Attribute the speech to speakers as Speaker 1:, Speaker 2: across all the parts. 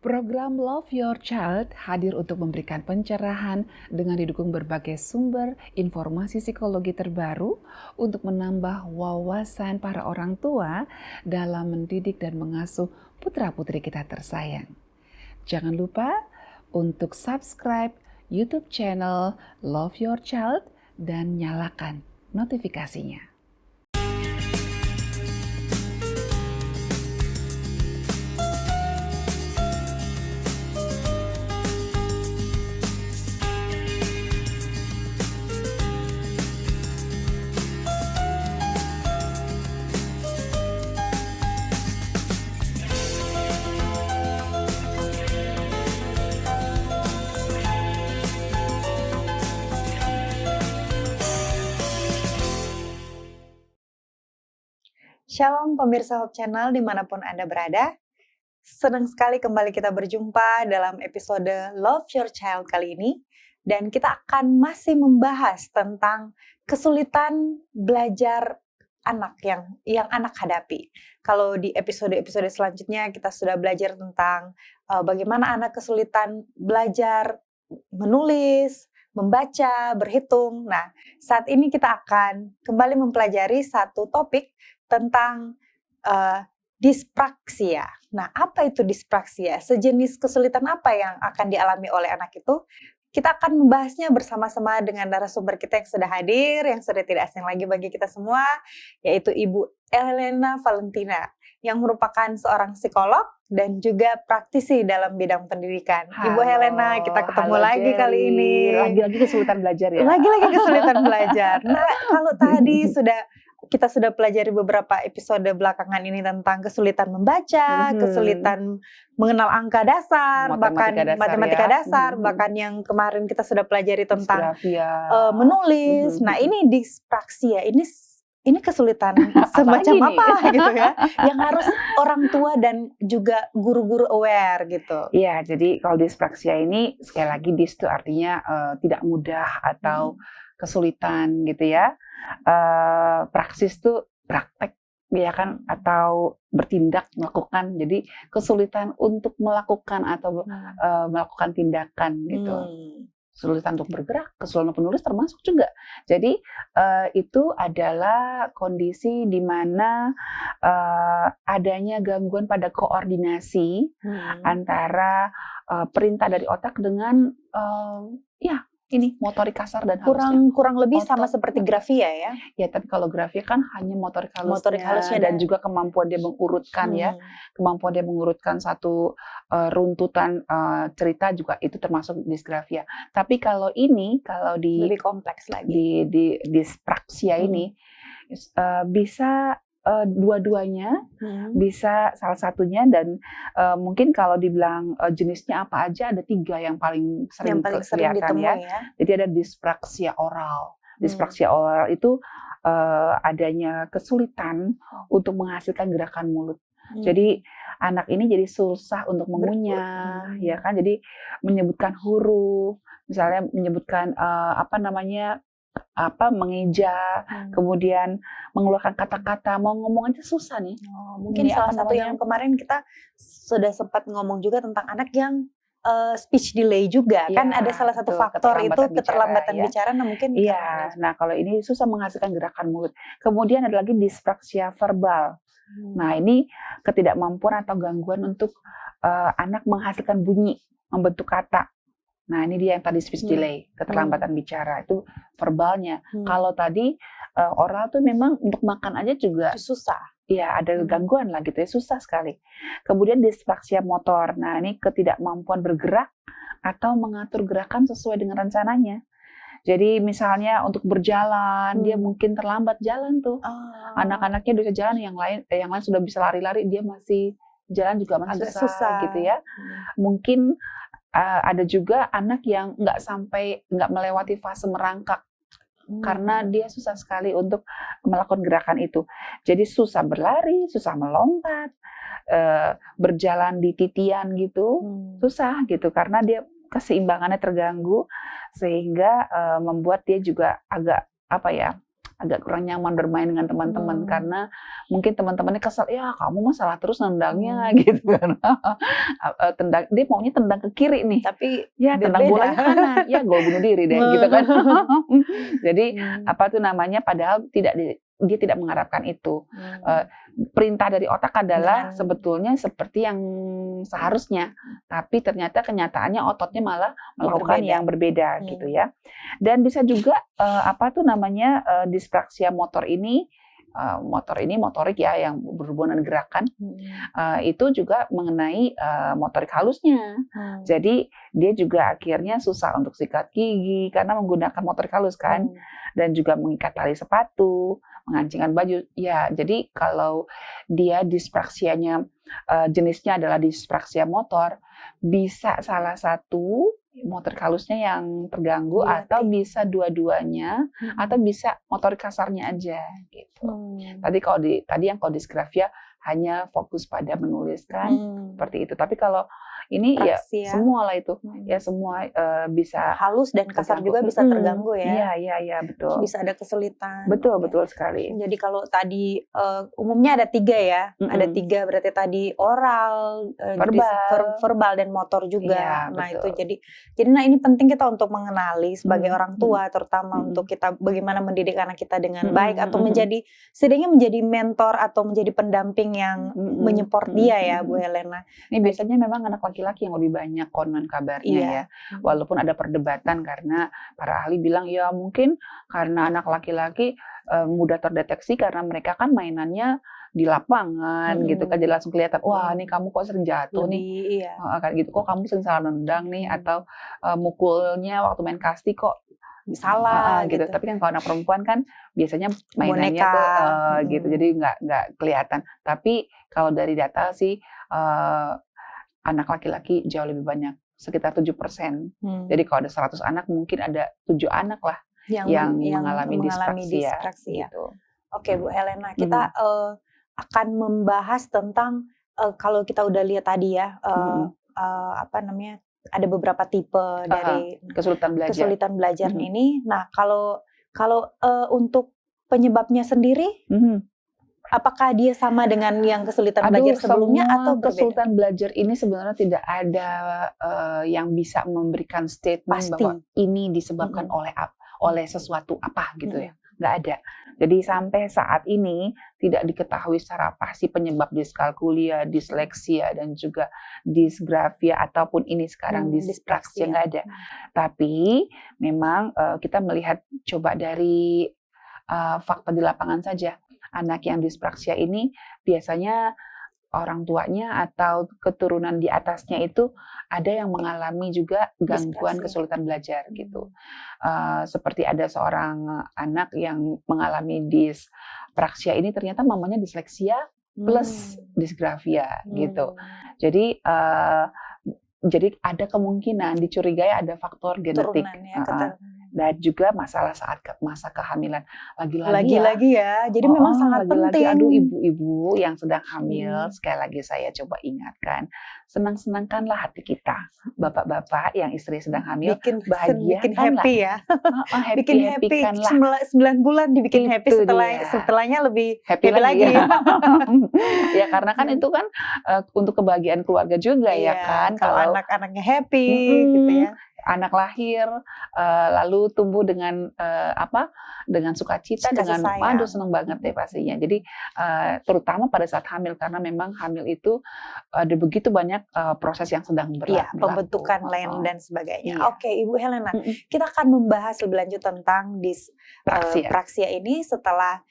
Speaker 1: Program Love Your Child hadir untuk memberikan pencerahan dengan didukung berbagai sumber informasi psikologi terbaru untuk menambah wawasan para orang tua dalam mendidik dan mengasuh putra-putri kita tersayang. Jangan lupa untuk subscribe YouTube channel Love Your Child dan nyalakan notifikasinya.
Speaker 2: Shalom pemirsa Hope Channel dimanapun Anda berada. Senang sekali kembali kita berjumpa dalam episode Love Your Child kali ini. Dan kita akan masih membahas tentang kesulitan belajar anak yang anak hadapi. Kalau di episode-episode selanjutnya kita sudah belajar tentang bagaimana anak kesulitan belajar menulis, membaca, berhitung. Nah, saat ini kita akan kembali mempelajari satu topik tentang dispraksia. Nah, apa itu dispraksia? Sejenis kesulitan apa yang akan dialami oleh anak itu? Kita akan membahasnya bersama-sama dengan narasumber kita yang sudah hadir, yang sudah tidak asing lagi bagi kita semua, yaitu Ibu Elena Valentina, yang merupakan seorang psikolog dan juga praktisi dalam bidang pendidikan.
Speaker 1: Halo,
Speaker 2: Ibu Helena, kita ketemu lagi
Speaker 1: Jerry.
Speaker 2: kali ini.
Speaker 1: Lagi-lagi kesulitan belajar ya?
Speaker 2: Lagi-lagi kesulitan belajar. Nah, kalau tadi kita sudah pelajari beberapa episode belakangan ini tentang kesulitan membaca, kesulitan mengenal angka dasar, matematika dasar, bahkan yang kemarin kita sudah pelajari tentang menulis. Nah, ini dispraksia, ini kesulitan semacam apa gitu ya, yang harus orang tua dan juga guru-guru aware gitu.
Speaker 1: Iya, jadi kalau dispraksia ini sekali lagi dis itu artinya tidak mudah atau kesulitan gitu ya. Praksis tuh praktek ya kan, atau bertindak, melakukan. Jadi kesulitan untuk melakukan atau melakukan tindakan gitu. Kesulitan untuk bergerak, kesulitan penulis termasuk juga. Jadi itu adalah kondisi di mana adanya gangguan pada koordinasi antara perintah dari otak dengan motorik kasar dan halusnya.
Speaker 2: Kurang lebih sama seperti grafia ya.
Speaker 1: Ya, tapi kalau grafia kan hanya motorik halusnya dan juga kemampuan dia mengurutkan ya. Kemampuan dia mengurutkan satu runtutan cerita juga itu termasuk disgrafia. Tapi kalau di
Speaker 2: lebih kompleks lagi.
Speaker 1: Di dispraksia ini bisa dua-duanya, bisa salah satunya, dan mungkin kalau dibilang jenisnya apa aja, ada 3 yang paling sering kelihatan ya. Jadi ada dispraksia oral. Dispraksia oral itu adanya kesulitan untuk menghasilkan gerakan mulut. Jadi anak ini jadi susah untuk mengunyah, ya kan? Jadi menyebutkan huruf, misalnya menyebutkan mengeja, kemudian mengeluarkan kata-kata, mau ngomong aja susah nih.
Speaker 2: Mungkin salah satu yang kemarin kita sudah sempat ngomong juga tentang anak yang speech delay juga, kan ada salah satu faktor itu keterlambatan bicara. Nah, mungkin
Speaker 1: nah kalau ini susah menghasilkan gerakan mulut. Kemudian ada lagi dispraksia verbal. Nah, ini ketidakmampuan atau gangguan untuk anak menghasilkan bunyi, membentuk kata. Nah, ini dia yang tadi speech delay, keterlambatan bicara, itu verbalnya. Kalau tadi oral tuh memang untuk makan aja juga
Speaker 2: susah.
Speaker 1: Iya, ada gangguan lah gitu ya, susah sekali. Kemudian dispraksia motor. Nah, ini ketidakmampuan bergerak atau mengatur gerakan sesuai dengan rencananya. Jadi misalnya untuk berjalan, dia mungkin terlambat jalan tuh. Anak-anaknya udah bisa jalan, yang lain sudah bisa lari-lari, dia masih jalan juga masih susah gitu ya. Mungkin ada juga anak yang nggak melewati fase merangkak karena dia susah sekali untuk melakukan gerakan itu. Jadi susah berlari, susah melompat, berjalan di titian gitu, susah gitu karena dia keseimbangannya terganggu sehingga membuat dia juga agak agak kurang nyaman bermain dengan teman-teman karena mungkin teman-temannya kesel, ya kamu mah salah terus nendangnya gitu kan. Tendang, dia maunya tendang ke kiri nih,
Speaker 2: Tapi
Speaker 1: ya tendang
Speaker 2: berbeda.
Speaker 1: bolanya kanan, ya gol bunuh diri deh gitu kan. Jadi apa tuh namanya, padahal dia tidak mengharapkan itu. Perintah dari otak adalah sebetulnya seperti yang seharusnya, tapi ternyata kenyataannya ototnya malah melakukan yang berbeda gitu ya. Dan bisa juga apa tuh namanya, dispraksia motor ini, motorik ya yang berhubungan dengan gerakan, itu juga mengenai motorik halusnya. Jadi dia juga akhirnya susah untuk sikat gigi karena menggunakan motorik halus kan, dan juga mengikat tali sepatu, mengancingkan baju. Ya, jadi kalau dia dispraksianya jenisnya adalah dispraksia motor, bisa salah satu motorik halusnya yang terganggu atau bisa dua-duanya atau bisa motorik kasarnya aja gitu. Tadi yang kalau disgrafia hanya fokus pada menuliskan seperti itu. Tapi kalau ini
Speaker 2: Praksia.
Speaker 1: Ya semua lah itu, ya semua bisa
Speaker 2: halus dan kasar juga bisa terganggu ya.
Speaker 1: Iya betul.
Speaker 2: Bisa ada kesulitan.
Speaker 1: Betul sekali.
Speaker 2: Jadi kalau tadi umumnya ada 3 ya, ada 3 berarti tadi oral, verbal dan motor juga.
Speaker 1: Iya,
Speaker 2: nah
Speaker 1: betul.
Speaker 2: itu jadi nah ini penting kita untuk mengenali sebagai orang tua, terutama untuk kita bagaimana mendidik anak kita dengan baik atau setidaknya menjadi mentor atau menjadi pendamping yang menyupport dia ya Bu Helena.
Speaker 1: Ini biasanya memang anak laki-laki yang lebih banyak konon kabarnya ya. Walaupun ada perdebatan karena para ahli bilang ya mungkin karena anak laki-laki mudah terdeteksi karena mereka kan mainannya di lapangan gitu kan, jadi langsung kelihatan, wah ini kamu kok sering jatuh nih, kan gitu, kok kamu sering salah nendang nih, atau mukulnya waktu main kasti kok
Speaker 2: salah
Speaker 1: gitu. Tapi kan kalau anak perempuan kan biasanya mainannya tuh gitu, jadi nggak kelihatan. Tapi kalau dari data sih anak laki-laki jauh lebih banyak, sekitar 7%. Jadi kalau ada 100 anak mungkin ada 7 anak lah yang mengalami dispraksia. Gitu.
Speaker 2: Oke Bu Helena, kita akan membahas tentang kalau kita udah lihat tadi ya, apa namanya, ada beberapa tipe dari kesulitan belajar ini. Nah kalau untuk penyebabnya sendiri, apakah dia sama dengan yang kesulitan belajar sebelumnya atau berbeda?
Speaker 1: Kesulitan belajar ini sebenarnya tidak ada yang bisa memberikan statement bahwa ini disebabkan oleh sesuatu apa gitu ya, nggak ada. Jadi sampai saat ini tidak diketahui secara pasti penyebab diskalkulia, disleksia dan juga disgrafia ataupun ini sekarang dispraksia, nggak ada. Tapi memang kita melihat coba dari fakta di lapangan saja. Anak yang dispraksia ini biasanya orang tuanya atau keturunan di atasnya itu ada yang mengalami juga gangguan kesulitan belajar gitu. Seperti ada seorang anak yang mengalami dispraksia ini ternyata mamanya disleksia plus disgrafia gitu. Jadi ada kemungkinan dicurigai ada faktor genetik. Dan juga masalah saat masa kehamilan. Lagi-lagi
Speaker 2: ya. Jadi memang sangat penting.
Speaker 1: Aduh ibu-ibu yang sedang hamil, sekali lagi saya coba ingatkan, senang-senangkanlah hati kita. Bapak-bapak yang istri sedang hamil,
Speaker 2: bikin happy ya. Bikin happy, 9 bulan dibikin happy, setelahnya lebih happy lagi.
Speaker 1: Ya karena kan itu kan untuk kebahagiaan keluarga juga ya kan.
Speaker 2: Kalau anak-anaknya happy gitu ya.
Speaker 1: Anak lahir lalu tumbuh dengan dengan sukacita, dengan senang banget deh pastinya. Jadi terutama pada saat hamil karena memang hamil itu ada begitu banyak proses yang sedang berlaku.
Speaker 2: Pembentukan len dan sebagainya. Oke, Ibu Helena, kita akan membahas lebih lanjut tentang dispraksia ini setelah,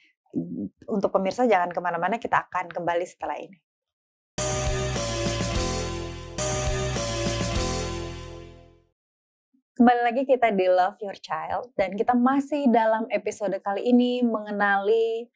Speaker 2: untuk pemirsa jangan kemana-mana, kita akan kembali setelah ini. Kembali lagi kita di Love Your Child dan kita masih dalam episode kali ini mengenali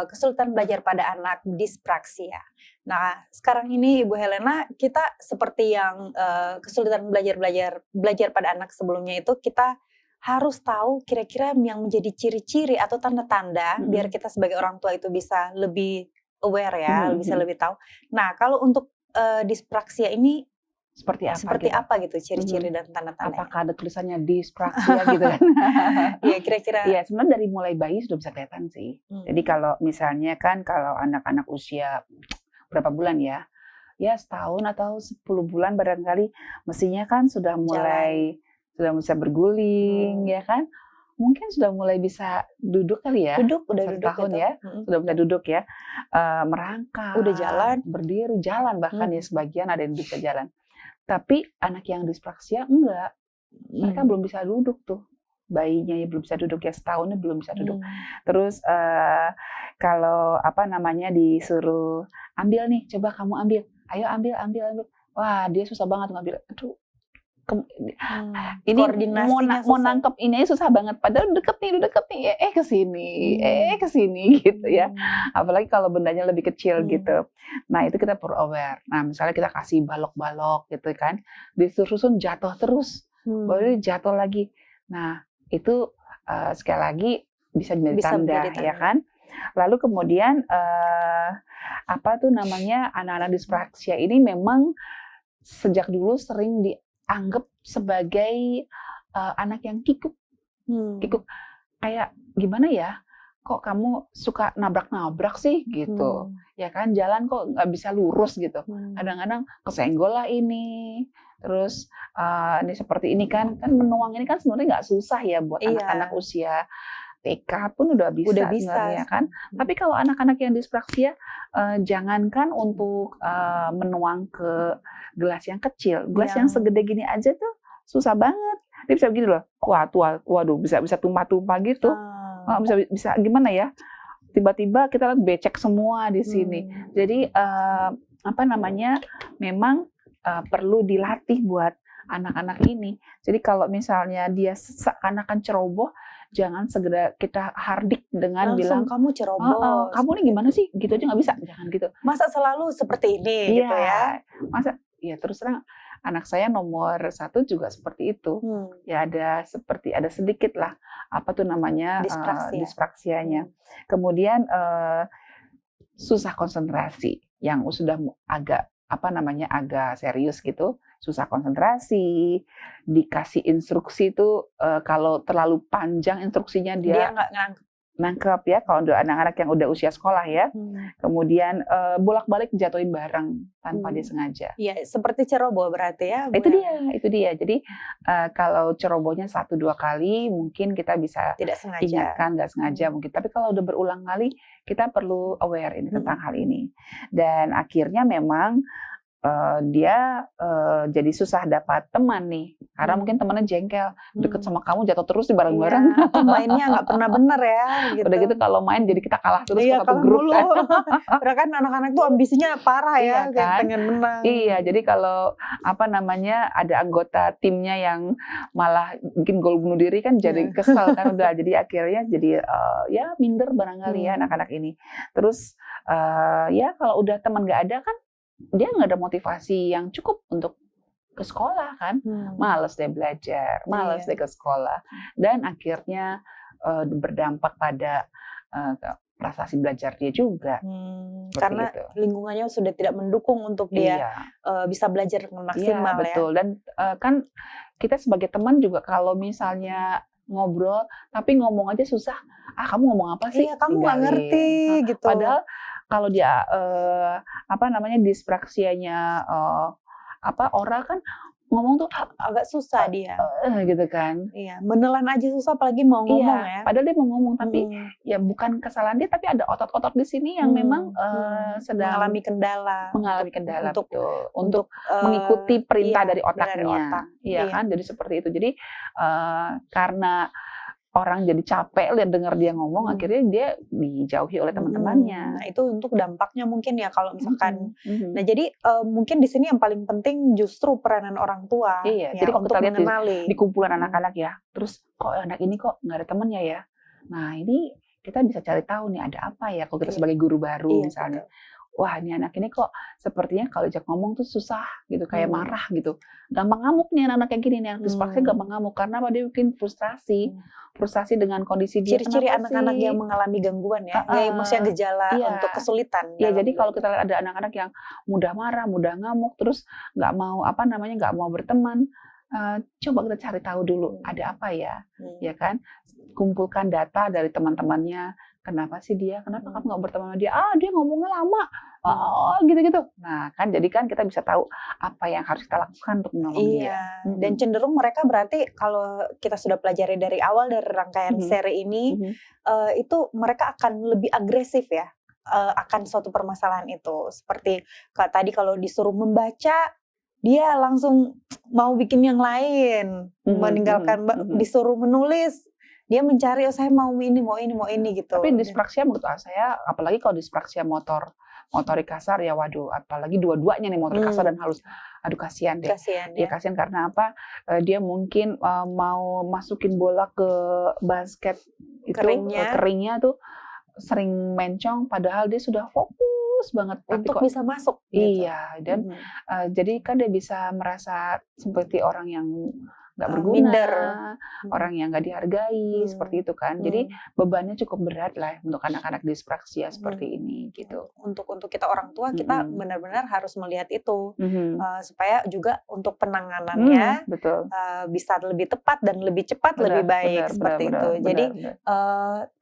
Speaker 2: kesulitan belajar pada anak dispraksia. Nah, sekarang ini Ibu Helena, kita seperti yang kesulitan belajar pada anak sebelumnya itu, kita harus tahu kira-kira yang menjadi ciri-ciri atau tanda-tanda biar kita sebagai orang tua itu bisa lebih aware ya, bisa lebih tahu. Nah, kalau untuk dispraksia ini
Speaker 1: seperti apa
Speaker 2: Seperti
Speaker 1: gitu.
Speaker 2: apa gitu ciri-ciri dan tanda-tandanya?
Speaker 1: Apakah ada tulisannya dispraksia gitu kan?
Speaker 2: Iya, kira-kira.
Speaker 1: Iya, sebenarnya dari mulai bayi sudah bisa kelihatan sih. Jadi kalau misalnya kan kalau anak-anak usia berapa bulan ya? Ya setahun atau 10 bulan barangkali mestinya kan sudah mulai sudah bisa berguling ya kan? Mungkin sudah mulai bisa duduk kali ya?
Speaker 2: Udah
Speaker 1: 1
Speaker 2: duduk
Speaker 1: tahun
Speaker 2: gitu.
Speaker 1: ya, sudah bisa duduk ya, merangkak,
Speaker 2: Udah jalan.
Speaker 1: berdiri, jalan bahkan ya sebagian ada yang bisa jalan. Tapi anak yang dispraksia enggak, mereka belum bisa duduk tuh. Bayinya ya belum bisa duduk ya, setahunnya belum bisa duduk. Terus kalau apa namanya disuruh ambil nih, coba kamu ambil, ayo ambil. Wah dia susah banget ngambil. Aduh, ini mau nangkep ini aja susah banget. Padahal deket nih, kesini gitu ya. Apalagi kalau bendanya lebih kecil gitu. Nah itu kita perlu aware. Nah misalnya kita kasih balok-balok gitu kan, disuruh jatuh terus, baru jatuh lagi. Nah itu sekali lagi bisa menjadi tanda ya kan. Lalu kemudian apa tuh namanya anak-anak dispraksia ini memang sejak dulu sering dianggap sebagai anak yang kikuk. Kikuk kayak gimana ya? Kok kamu suka nabrak-nabrak sih gitu. Ya kan jalan kok nggak bisa lurus gitu. Kadang-kadang kesenggol lah ini. Terus ini seperti ini kan menuang ini kan sebenarnya nggak susah ya buat anak-anak usia TK pun udah bisa sebenarnya kan. Tapi kalau anak-anak yang dispraksia, jangankan untuk menuang ke gelas yang kecil, gelas yang segede gini aja tuh susah banget. Dia bisa begini loh, waduh bisa tumpah-tumpah gitu. Bisa gimana ya? Tiba-tiba kita lihat becek semua di sini. Jadi apa namanya? Memang perlu dilatih buat anak-anak ini. Jadi kalau misalnya dia seakan-akan ceroboh, jangan segera kita hardik dengan bilang
Speaker 2: kamu ceroboh.
Speaker 1: Kamu nih gimana sih? Gitu aja nggak bisa, jangan gitu.
Speaker 2: Masa selalu seperti ini gitu ya?
Speaker 1: Masa ya terus terang anak saya nomor 1 juga seperti itu. Ya ada sedikit lah apa tuh namanya dispraksianya. Kemudian susah konsentrasi yang sudah agak agak serius gitu. Susah konsentrasi, dikasih instruksi itu kalau terlalu panjang instruksinya dia
Speaker 2: nggak
Speaker 1: nangkep ya, kalau untuk anak-anak yang udah usia sekolah ya. Kemudian bolak-balik jatuhin barang tanpa disengaja.
Speaker 2: Iya, seperti ceroboh berarti ya.
Speaker 1: Itu dia. Jadi kalau cerobohnya 1-2 kali mungkin kita bisa ingatkan, nggak sengaja mungkin. Tapi kalau udah berulang kali, kita perlu aware ini tentang hal ini. Dan akhirnya memang dia jadi susah dapat teman nih, karena mungkin temannya jengkel, deket sama kamu jatuh terus di bareng-bareng.
Speaker 2: Atau mainnya nggak pernah bener ya. Gitu.
Speaker 1: Udah gitu kalau main jadi kita kalah terus satu grup kan.
Speaker 2: Karena kan anak-anak tuh ambisinya parah ya,
Speaker 1: kan?
Speaker 2: pengen menang.
Speaker 1: Iya, jadi kalau ada anggota timnya yang malah bikin gol bunuh diri kan jadi kesal kan udah. Jadi akhirnya jadi ya minder barangkali ya anak-anak ini. Terus ya kalau udah teman nggak ada kan dia nggak ada motivasi yang cukup untuk ke sekolah kan, males deh belajar, males deh ke sekolah, dan akhirnya berdampak pada prestasi belajar dia juga.
Speaker 2: Karena lingkungannya sudah tidak mendukung untuk dia bisa belajar dengan maksimal.
Speaker 1: Betul. Dan kan kita sebagai teman juga kalau misalnya ngobrol tapi ngomong aja susah, kamu ngomong apa sih?
Speaker 2: Kamu nggak ngerti gitu.
Speaker 1: Padahal kalau dia dispraksianya oral kan ngomong tuh
Speaker 2: agak susah dia.
Speaker 1: Gitu kan.
Speaker 2: Iya, menelan aja susah apalagi mau ngomong ya.
Speaker 1: Padahal dia mau ngomong tapi ya bukan kesalahan dia tapi ada otot-otot di sini yang memang sedang
Speaker 2: mengalami kendala
Speaker 1: untuk mengikuti perintah dari otaknya. Iya kan? Jadi seperti itu. Jadi karena orang jadi capek lihat dengar dia ngomong, akhirnya dia dijauhi oleh teman-temannya.
Speaker 2: Nah, itu untuk dampaknya mungkin ya kalau misalkan. Nah, jadi mungkin di sini yang paling penting justru peranan orang tua.
Speaker 1: Iya,
Speaker 2: ya,
Speaker 1: jadi kalau
Speaker 2: untuk
Speaker 1: kita lihat
Speaker 2: mengenali
Speaker 1: di kumpulan anak-anak ya, terus kok anak ini kok nggak ada temannya ya. Nah, ini kita bisa cari tahu nih ada apa ya kalau kita sebagai guru baru misalnya. wah ini anak ini kok sepertinya kalau diajak ngomong tuh susah gitu, kayak
Speaker 2: Hmm.
Speaker 1: marah gitu. Gampang ngamuk nih anak-anak kayak gini nih, anak dispraksi gampang ngamuk. Karena apa? Dia bikin frustrasi.
Speaker 2: Hmm.
Speaker 1: Frustrasi dengan kondisi dia,
Speaker 2: Ciri-ciri
Speaker 1: kenapa
Speaker 2: anak-anak yang
Speaker 1: sih?
Speaker 2: mengalami gangguan ya, maksudnya
Speaker 1: Heeh,
Speaker 2: gejala
Speaker 1: iya.
Speaker 2: untuk kesulitan
Speaker 1: Ya
Speaker 2: dalam
Speaker 1: jadi kalau
Speaker 2: belajar.
Speaker 1: kita lihat ada anak-anak yang mudah marah, mudah ngamuk, terus nggak mau apa namanya, nggak mau berteman, coba kita cari tahu dulu ada apa ya, ya kan? Kumpulkan data dari teman-temannya, kenapa sih dia, kenapa kamu nggak berteman sama dia? Ah dia ngomongnya lama, oh gitu-gitu. Nah kan jadi kan kita bisa tahu apa yang harus kita lakukan untuk menolong dia.
Speaker 2: Iya, dan cenderung mereka berarti kalau kita sudah pelajari dari awal dari rangkaian seri ini, itu mereka akan lebih agresif ya, akan suatu permasalahan itu. Seperti tadi kalau disuruh membaca, dia langsung mau bikin yang lain, meninggalkan disuruh menulis, dia mencari, oh saya mau ini gitu.
Speaker 1: Tapi dispraksia menurut saya, apalagi kalau dispraksia motorik kasar ya waduh, apalagi dua-duanya nih motorik kasar dan halus. Aduh kasihan deh.
Speaker 2: Kasihan
Speaker 1: Ya
Speaker 2: ya.
Speaker 1: kasihan karena apa? Dia mungkin mau masukin bola ke basket itu keringnya tuh sering mencong padahal dia sudah fokus banget
Speaker 2: untuk bisa masuk gitu.
Speaker 1: Iya, dan jadi kan dia bisa merasa seperti orang yang nggak berguna,
Speaker 2: minder,
Speaker 1: orang yang nggak dihargai, seperti itu kan. Jadi bebannya cukup berat lah untuk anak-anak dispraksia seperti ini gitu.
Speaker 2: Untuk kita orang tua kita benar-benar harus melihat itu supaya juga untuk penanganannya bisa lebih tepat dan lebih cepat, lebih baik seperti itu. Jadi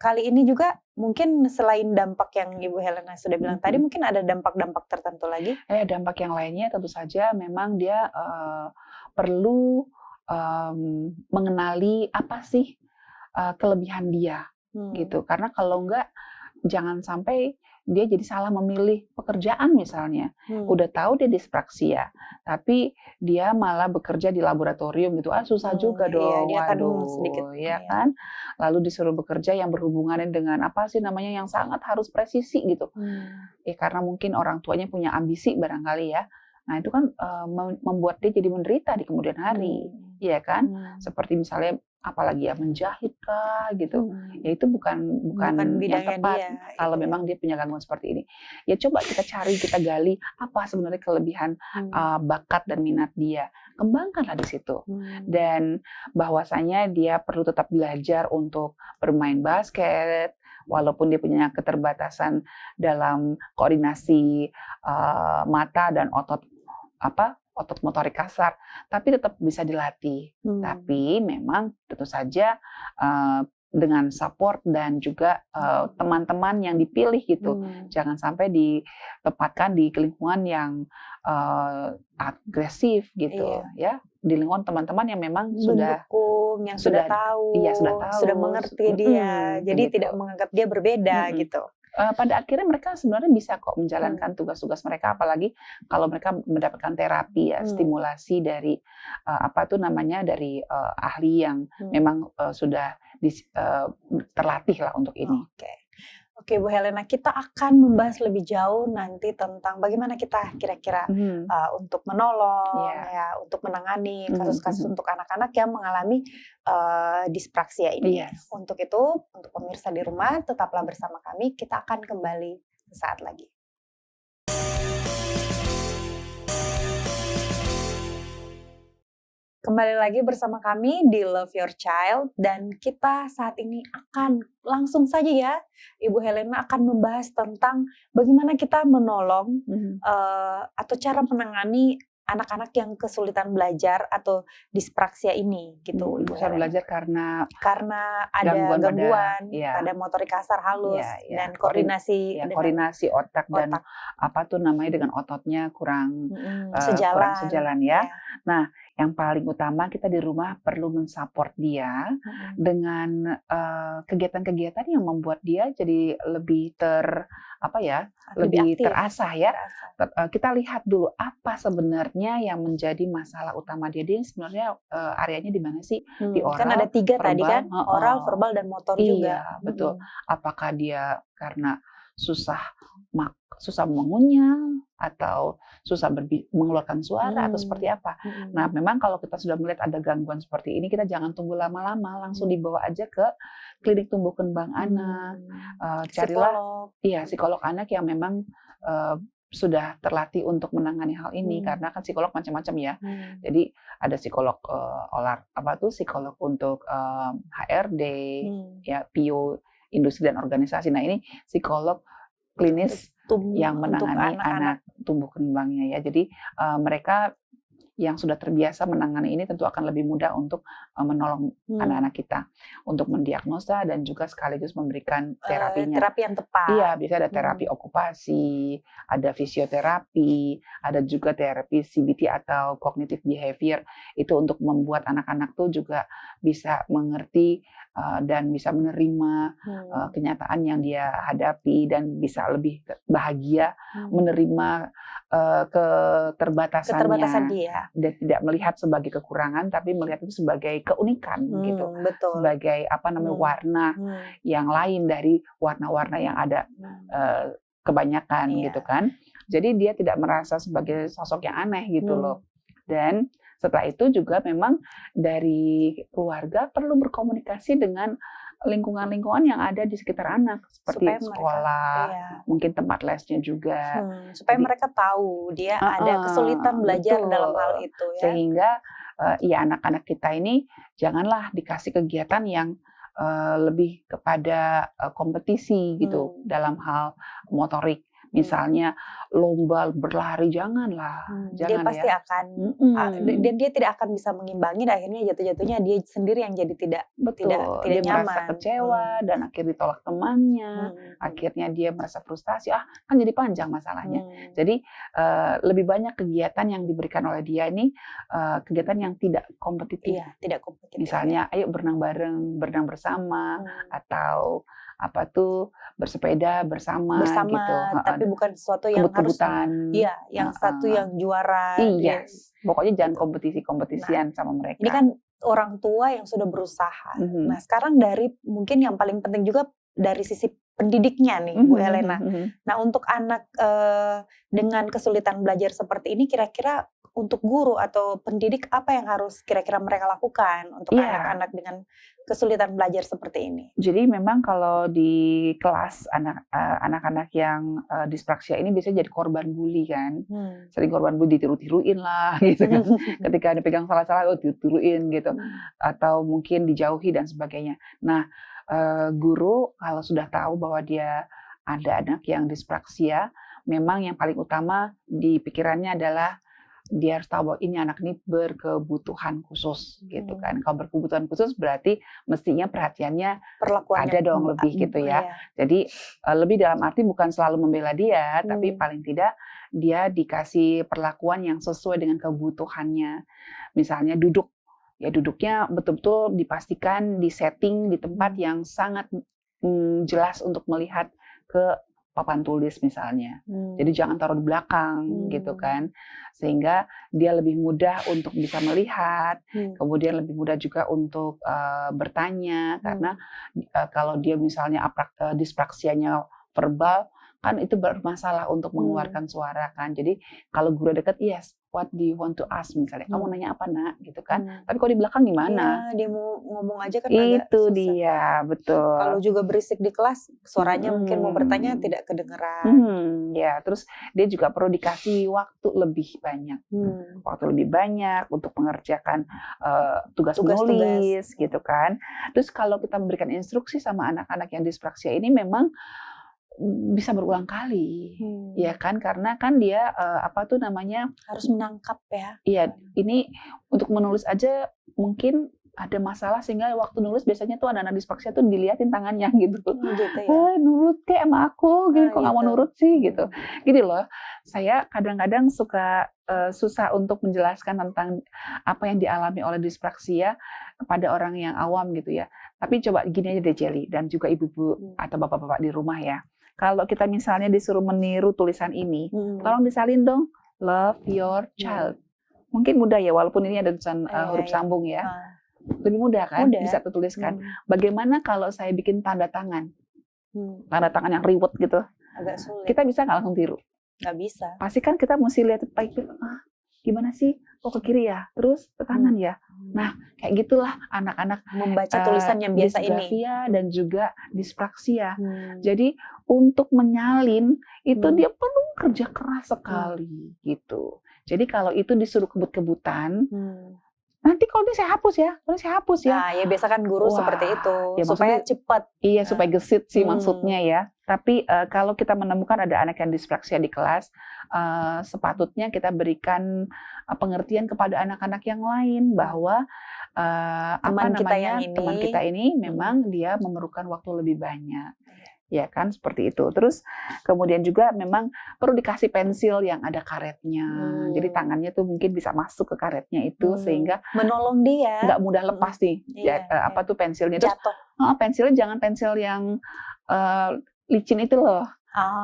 Speaker 2: kali ini juga mungkin selain dampak yang Ibu Helena sudah bilang tadi, mungkin ada dampak-dampak tertentu lagi?
Speaker 1: Dampak yang lainnya tentu saja memang dia perlu mengenali apa sih kelebihan dia gitu. Karena kalau enggak jangan sampai dia jadi salah memilih pekerjaan misalnya. Udah tahu dia dispraksia, tapi dia malah bekerja di laboratorium gitu. Susah juga dong.
Speaker 2: Dia
Speaker 1: waduh,
Speaker 2: sedikit,
Speaker 1: ya kan? Lalu disuruh bekerja yang berhubungan dengan apa sih namanya yang sangat harus presisi gitu. Karena mungkin orang tuanya punya ambisi barangkali ya. Nah, itu kan membuat dia jadi menderita di kemudian hari. Iya kan? Seperti misalnya apalagi ya menjahit kah gitu. Ya itu bukan yang tepat kalau memang dia punya gangguan seperti ini. Ya coba kita cari, kita gali apa sebenarnya kelebihan bakat dan minat dia. Kembangkanlah di situ. Dan bahwasanya dia perlu tetap belajar untuk bermain basket walaupun dia punya keterbatasan dalam koordinasi mata dan otot motorik kasar, tapi tetap bisa dilatih. Tapi memang tentu saja dengan support dan juga teman-teman yang dipilih gitu. Jangan sampai ditempatkan di lingkungan yang agresif gitu ya. Di lingkungan teman-teman yang memang sudah
Speaker 2: mendukung, yang sudah tahu, sudah mengerti dia. Jadi gitu. Tidak menganggap dia berbeda gitu.
Speaker 1: Pada akhirnya mereka sebenarnya bisa kok menjalankan tugas-tugas mereka, apalagi kalau mereka mendapatkan terapi ya, stimulasi dari dari ahli yang memang sudah terlatih lah untuk ini.
Speaker 2: Oke, Bu Helena, kita akan membahas lebih jauh nanti tentang bagaimana kita kira-kira untuk menolong, untuk menangani kasus-kasus untuk anak-anak yang mengalami dispraksia ini. Untuk itu, untuk pemirsa di rumah, tetaplah bersama kami. Kita akan kembali sesaat lagi. Kembali lagi bersama kami di Love Your Child, dan kita saat ini akan langsung saja ya, Ibu Helena akan membahas tentang bagaimana kita menolong atau cara menangani anak-anak yang kesulitan belajar atau dispraksia ini gitu.
Speaker 1: Kesulitan belajar karena
Speaker 2: ada gangguan pada motorik kasar halus dan koordinasi
Speaker 1: otak dan dengan ototnya kurang sejalan ya. Nah, yang paling utama kita di rumah perlu mensupport dia dengan kegiatan-kegiatan yang membuat dia jadi lebih lebih terasah ya. Kita lihat dulu apa sebenarnya yang menjadi masalah utama dia. Dia sebenarnya areanya di mana sih? Di oral.
Speaker 2: Kan ada 3 verbal, tadi kan, oral, verbal, dan motor juga.
Speaker 1: Iya, betul. Apakah dia karena susah mengunyah atau susah mengeluarkan suara atau seperti apa. Nah, memang kalau kita sudah melihat ada gangguan seperti ini, kita jangan tunggu lama-lama, langsung dibawa aja ke klinik tumbuh kembang anak. Carilah psikolog anak yang memang sudah terlatih untuk menangani hal ini, karena kan psikolog macam-macam ya. Jadi ada psikolog psikolog untuk HRD, ya PIO, industri dan organisasi. Nah ini psikolog klinis yang menangani anak tumbuh kembangnya ya. Jadi mereka yang sudah terbiasa menangani ini tentu akan lebih mudah untuk menolong anak-anak kita untuk mendiagnosa dan juga sekaligus memberikan terapinya.
Speaker 2: Terapi yang tepat.
Speaker 1: Iya, bisa ada terapi okupasi, ada fisioterapi, ada juga terapi CBT atau cognitive behavior. Itu untuk membuat anak-anak tuh juga bisa mengerti dan bisa menerima kenyataan yang dia hadapi dan bisa lebih bahagia menerima keterbatasan dia dan tidak melihat sebagai kekurangan tapi melihat itu sebagai keunikan gitu.
Speaker 2: Betul.
Speaker 1: Sebagai warna yang lain dari warna-warna yang ada kebanyakan gitu kan. Jadi dia tidak merasa sebagai sosok yang aneh gitu loh. Dan setelah itu juga memang dari keluarga perlu berkomunikasi dengan lingkungan-lingkungan yang ada di sekitar anak seperti sekolah, mungkin tempat lesnya juga.
Speaker 2: Supaya mereka tahu dia ada kesulitan belajar dalam hal itu ya.
Speaker 1: Sehingga anak-anak kita ini janganlah dikasih kegiatan yang lebih kepada kompetisi gitu dalam hal motorik. Misalnya lomba berlari, janganlah.
Speaker 2: Dia pasti akan dan dia tidak akan bisa mengimbangi dan akhirnya jatuh-jatuhnya dia sendiri yang jadi tidak
Speaker 1: dia
Speaker 2: nyaman.
Speaker 1: Merasa kecewa dan akhirnya ditolak temannya. Akhirnya dia merasa frustasi, kan jadi panjang masalahnya. Jadi lebih banyak kegiatan yang diberikan oleh dia ini kegiatan yang tidak kompetitif.
Speaker 2: Iya, tidak kompetitif.
Speaker 1: Misalnya ayo berenang bareng, berenang bersama atau bersepeda bersama gitu.
Speaker 2: Tapi bukan sesuatu yang harus yang satu yang juara.
Speaker 1: Pokoknya jangan kompetisi-kompetisian sama mereka.
Speaker 2: Ini kan orang tua yang sudah berusaha. Nah, sekarang dari mungkin yang paling penting juga dari sisi pendidiknya nih, Bu Helena. Nah, untuk anak dengan kesulitan belajar seperti ini kira-kira untuk guru atau pendidik apa yang harus kira-kira mereka lakukan untuk anak-anak dengan kesulitan belajar seperti ini?
Speaker 1: Jadi memang kalau di kelas anak-anak yang dispraksia ini biasanya jadi korban bully kan. Sering korban bully, ditiru-tiruin lah gitu kan. Ketika ada pegang salah-salah, ditiru-tiruin gitu. Atau mungkin dijauhi dan sebagainya. Nah, guru kalau sudah tahu bahwa dia ada anak yang dispraksia, memang yang paling utama di pikirannya adalah dia harus tahu bahwa ini anak ini berkebutuhan khusus gitu kan. Kalau berkebutuhan khusus berarti mestinya perhatiannya ada dong lebih gitu ya. Jadi lebih dalam arti bukan selalu membela dia, tapi paling tidak dia dikasih perlakuan yang sesuai dengan kebutuhannya. Misalnya duduknya betul-betul dipastikan di setting di tempat yang sangat jelas untuk melihat ke papan tulis misalnya. Jadi jangan taruh di belakang gitu kan. Sehingga dia lebih mudah untuk bisa melihat, kemudian lebih mudah juga untuk bertanya karena kalau dia misalnya dispraksianya verbal kan itu bermasalah untuk mengeluarkan suara kan. Jadi kalau guru dekat, yes, what do you want to ask misalnya, kamu nanya apa nak gitu kan. Tapi kalau di belakang gimana?
Speaker 2: Dia mau ngomong aja kan agak
Speaker 1: itu
Speaker 2: susah.
Speaker 1: Dia betul.
Speaker 2: Kalau juga berisik di kelas, suaranya mungkin mau bertanya tidak kedengeran.
Speaker 1: Ya, terus dia juga perlu dikasih waktu lebih banyak, waktu lebih banyak untuk mengerjakan tugas menulis gitu kan. Terus kalau kita memberikan instruksi sama anak-anak yang dispraksia ini memang bisa berulang kali, ya kan? Karena kan dia
Speaker 2: harus menangkap ya.
Speaker 1: Iya, ini untuk menulis aja mungkin ada masalah sehingga waktu nulis biasanya tuh anak-anak dispraksia tuh diliatin tangannya gitu.
Speaker 2: Gitu ya.
Speaker 1: Nurut kayak sama aku, gitu kok nggak mau nurut sih gitu. Gini loh, saya kadang-kadang suka susah untuk menjelaskan tentang apa yang dialami oleh dispraksia kepada orang yang awam gitu ya. Tapi coba gini aja deh Jelly dan juga ibu-ibu atau bapak-bapak di rumah ya. Kalau kita misalnya disuruh meniru tulisan ini, tolong disalin dong, love your child. Mungkin mudah ya, walaupun ini ada tulisan huruf sambung ya. Lebih mudah kan, bisa tuliskan. Bagaimana kalau saya bikin tanda tangan? Tanda tangan yang ribet gitu.
Speaker 2: Agak sulit.
Speaker 1: Kita bisa nggak langsung tiru?
Speaker 2: Nggak bisa.
Speaker 1: Pasti kan kita mesti lihat baik, gimana sih? Oh ke kiri ya, terus ke kanan ya. Nah, kayak gitulah anak-anak
Speaker 2: Membaca tulisan yang biasa ini.
Speaker 1: disgrafia dan juga dispraksia. Jadi untuk menyalin itu dia perlu kerja keras sekali gitu. Jadi kalau itu disuruh kebut-kebutan, nanti kalau ini saya hapus ya.
Speaker 2: Nah, ya biasa kan guru
Speaker 1: Wah,
Speaker 2: seperti itu,
Speaker 1: ya
Speaker 2: supaya
Speaker 1: maksudnya-
Speaker 2: cepat.
Speaker 1: Iya, supaya gesit sih maksudnya ya. Tapi kalau kita menemukan ada anak yang dispraksia di kelas, sepatutnya kita berikan pengertian kepada anak-anak yang lain bahwa
Speaker 2: Teman
Speaker 1: kita ini memang dia memerlukan waktu lebih banyak. Ya kan, seperti itu. Terus kemudian juga memang perlu dikasih pensil yang ada karetnya. Jadi tangannya tuh mungkin bisa masuk ke karetnya itu sehingga
Speaker 2: menolong dia.
Speaker 1: Nggak mudah lepas nih. Apa tuh pensilnya. Terus pensilnya jangan pensil yang licin itu loh.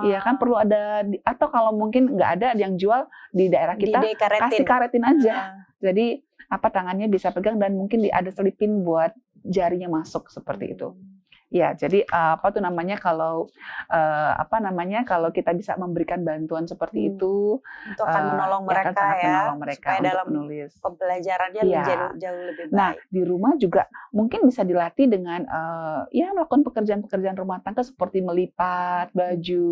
Speaker 1: Iya kan perlu ada, atau kalau mungkin nggak ada yang jual di daerah kita, kasih karetin aja. Jadi tangannya bisa pegang dan mungkin ada selipin buat jarinya masuk seperti itu. Ya, jadi kalau kalau kita bisa memberikan bantuan seperti itu
Speaker 2: akan menolong mereka
Speaker 1: supaya
Speaker 2: dalam
Speaker 1: menulis.
Speaker 2: Pembelajarannya menjadi jauh lebih baik.
Speaker 1: Nah, di rumah juga mungkin bisa dilatih dengan melakukan pekerjaan-pekerjaan rumah tangga seperti melipat baju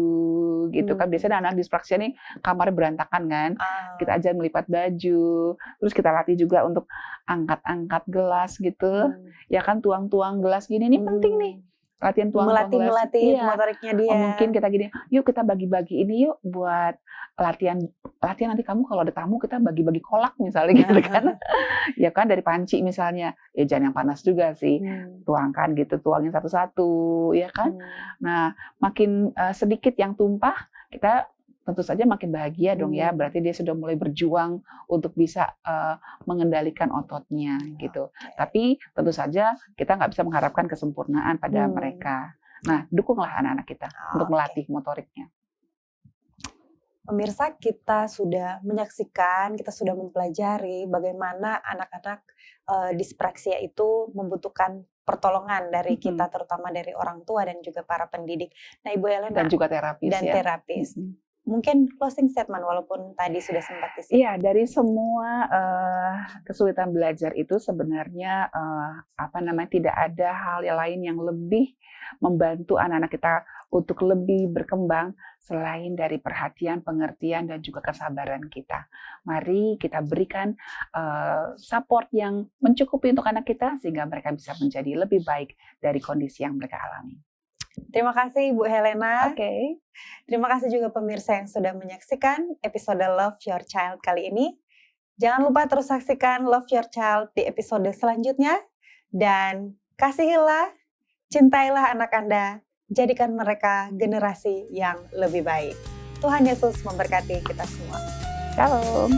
Speaker 1: gitu kan. Biasanya anak dispraksia nih kamarnya berantakan kan. Kita ajar melipat baju, terus kita latih juga untuk angkat-angkat gelas gitu. Ya kan, tuang-tuang gelas gini ini penting nih. Latihan tuang-tuang gelas.
Speaker 2: Melatih motoriknya dia.
Speaker 1: Mungkin kita gini, yuk kita bagi-bagi ini yuk buat latihan nanti kamu kalau ada tamu kita bagi-bagi kolak misalnya gitu kan. Ya kan, dari panci misalnya. Ya jangan yang panas juga sih. Tuangkan gitu, tuangin satu-satu ya kan. Nah, makin sedikit yang tumpah, kita tentu saja makin bahagia dong ya. Berarti dia sudah mulai berjuang untuk bisa mengendalikan ototnya gitu. Tapi tentu saja kita nggak bisa mengharapkan kesempurnaan pada mereka. Nah, dukunglah anak-anak kita untuk melatih motoriknya.
Speaker 2: Pemirsa, kita sudah menyaksikan, kita sudah mempelajari bagaimana anak-anak dispraksia itu membutuhkan pertolongan dari kita, terutama dari orang tua dan juga para pendidik. Nah, Ibu Helena
Speaker 1: dan juga terapis.
Speaker 2: Mungkin closing statement walaupun tadi sudah sempat disinggung.
Speaker 1: Iya, dari semua kesulitan belajar itu sebenarnya tidak ada hal yang lain yang lebih membantu anak-anak kita untuk lebih berkembang selain dari perhatian, pengertian dan juga kesabaran kita. Mari kita berikan support yang mencukupi untuk anak kita sehingga mereka bisa menjadi lebih baik dari kondisi yang mereka alami.
Speaker 2: Terima kasih Ibu Helena.
Speaker 1: Oke.
Speaker 2: Terima kasih juga pemirsa yang sudah menyaksikan episode Love Your Child kali ini. Jangan lupa terus saksikan Love Your Child di episode selanjutnya. Dan kasihilah, cintailah anak Anda, jadikan mereka generasi yang lebih baik. Tuhan Yesus memberkati kita semua.
Speaker 1: Shalom.